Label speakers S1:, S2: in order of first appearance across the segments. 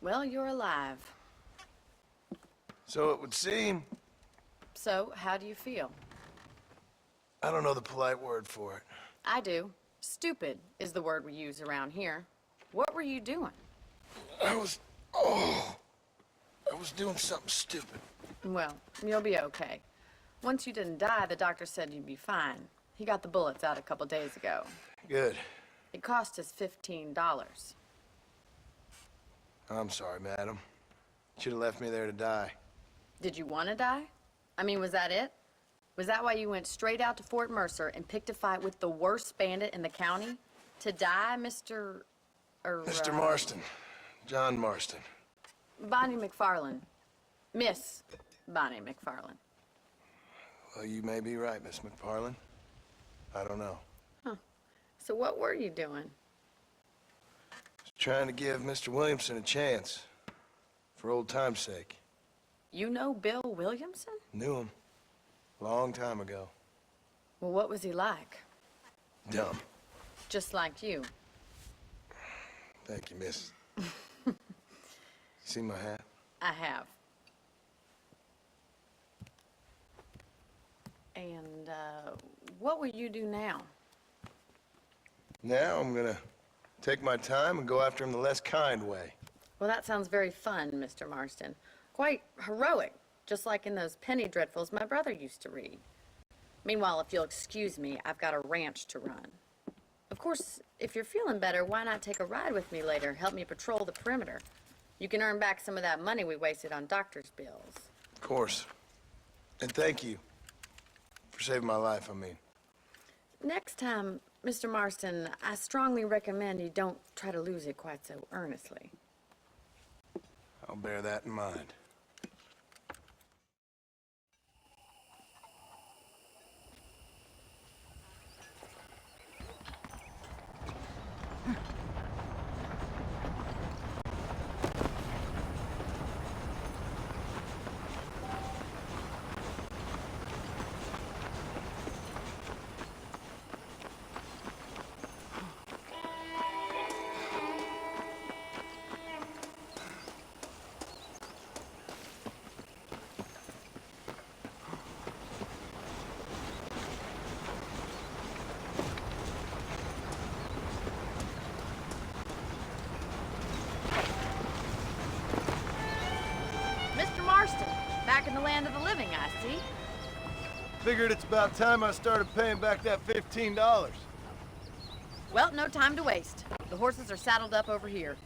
S1: Well, you're alive.
S2: So it would seem.
S1: So, how do you feel?
S2: I don't know the polite word for it.
S1: I do. Stupid is the word we use around here. What were you doing?
S2: I was doing something stupid.
S1: Well, you'll be okay. Once you didn't die, the doctor said you'd be fine. He got the bullets out a couple days ago.
S2: Good.
S1: It cost us $15.
S2: I'm sorry, madam. Should have left me there to die.
S1: Did you want to die? I mean, was that it? Was that why you went straight out to Fort Mercer and picked a fight with the worst bandit in the county? To die, Mr.
S2: Mr. Marston. John Marston.
S1: Bonnie McFarlane. Miss Bonnie McFarlane.
S2: Well, you may be right, Miss McFarlane. I don't know.
S1: Huh. So what were you doing?
S2: Trying to give Mr. Williamson a chance. For old time's sake.
S1: You know Bill Williamson?
S2: Knew him. Long time ago.
S1: Well, what was he like?
S2: Dumb.
S1: Just like you.
S2: Thank you, miss. See my hat?
S1: I have. And, what will you do now?
S2: Now I'm gonna take my time and go after him the less kind way.
S1: Well, that sounds very fun, Mr. Marston. Quite heroic, just like in those penny dreadfuls my brother used to read. Meanwhile, if you'll excuse me, I've got a ranch to run. Of course, if you're feeling better, why not take a ride with me later? Help me patrol the perimeter. You can earn back some of that money we wasted on doctor's bills.
S2: Of course. And thank you for saving my life, I mean.
S1: Next time, Mr. Marston, I strongly recommend you don't try to lose it quite so earnestly.
S2: I'll bear that in mind.
S1: Back in the land of the living, I see.
S2: Figured it's about time I started paying back that $15.
S1: Well, no time to waste. The horses are saddled up over here.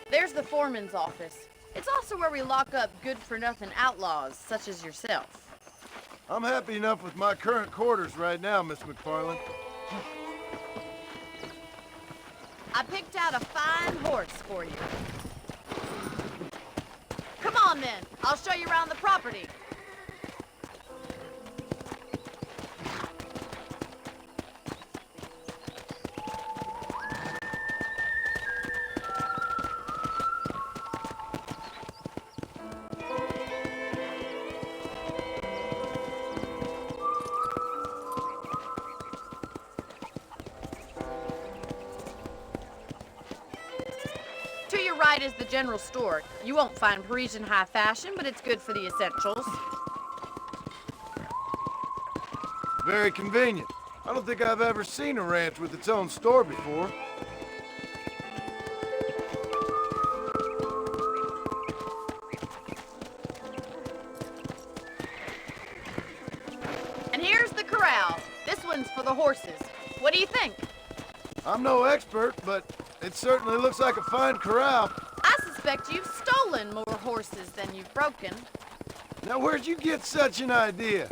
S1: There's the foreman's office. It's also where we lock up good-for-nothing outlaws, such as yourself.
S2: I'm happy enough with my current quarters right now, Miss McFarlane.
S1: I picked out a fine horse for you. Come on, then. I'll show you around the property. side is the general store. You won't find Parisian high fashion, but it's good for the essentials.
S3: Very convenient. I don't think I've ever seen a ranch with its own store before.
S1: And here's the corral. This one's for the horses. What do you think?
S3: I'm no expert, but it certainly looks like a fine corral.
S1: I suspect you've stolen more horses than you've broken.
S3: Now, where'd you get such an idea?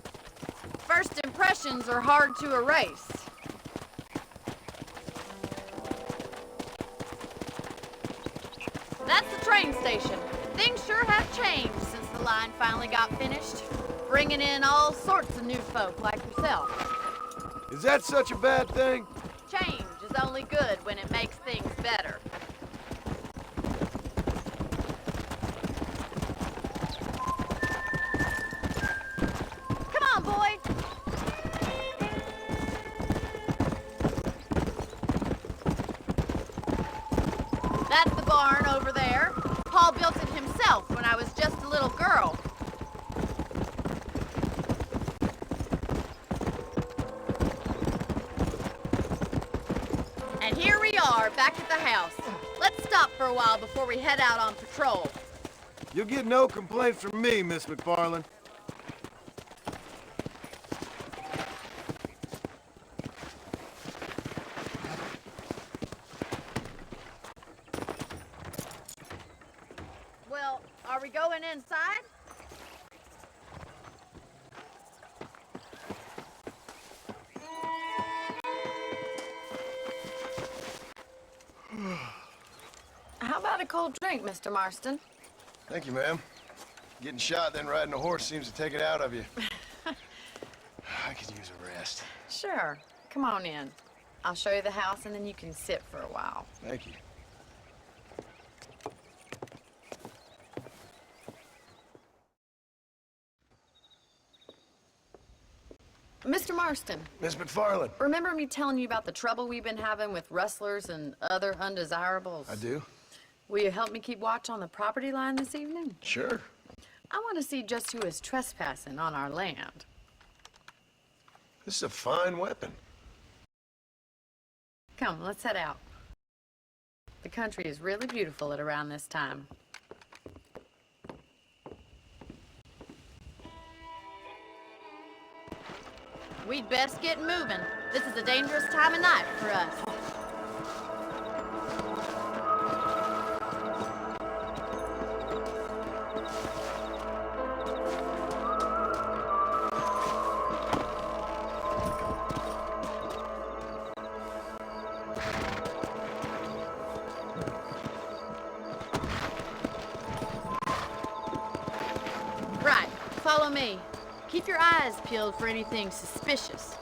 S1: First impressions are hard to erase. That's the train station. Things sure have changed since the line finally got finished, bringing in all sorts of new folk like yourself.
S3: Is that such a bad thing?
S1: Change is only good when it makes things better. Come on, boy. That's the barn over there. Paul built it himself when I was just a little girl. And here we are, back at the house. Let's stop for a while before we head out on patrol.
S3: You'll get no complaints from me, Miss McFarland.
S1: Well, are we going inside? How about a cold drink, Mr. Marston?
S2: Thank you, ma'am. Getting shot, then riding a horse seems to take it out of you. I could use a rest.
S1: Sure. Come on in. I'll show you the house, and then you can sit for a while.
S2: Thank you.
S1: Mr. Marston,
S2: Miss McFarland.
S1: remember me telling you about the trouble we've been having with rustlers and other undesirables?
S2: I do?
S1: Will you help me keep watch on the property line this evening?
S2: Sure.
S1: I want to see just who is trespassing on our land.
S2: This is a fine weapon.
S1: Come, let's head out. The country is really beautiful at around this time. We'd best get moving. This is a dangerous time of night for us. Right, follow me. Keep your eyes peeled for anything suspicious.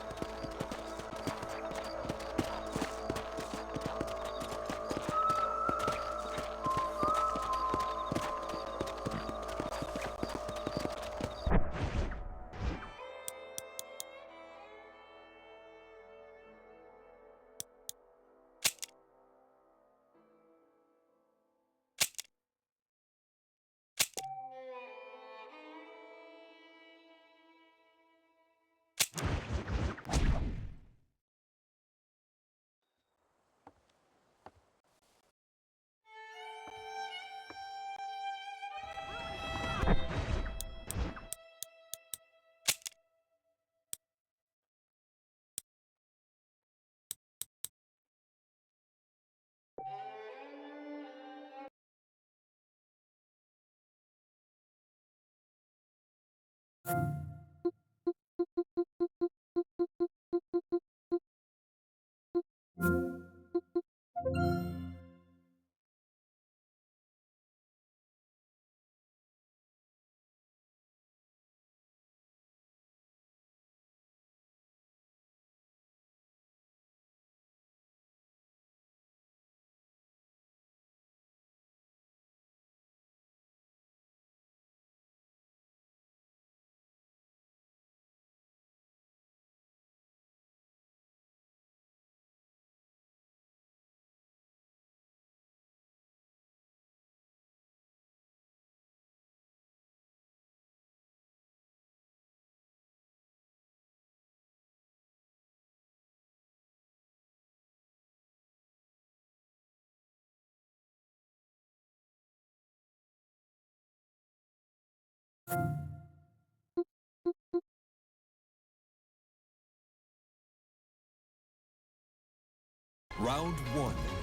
S4: Round 1.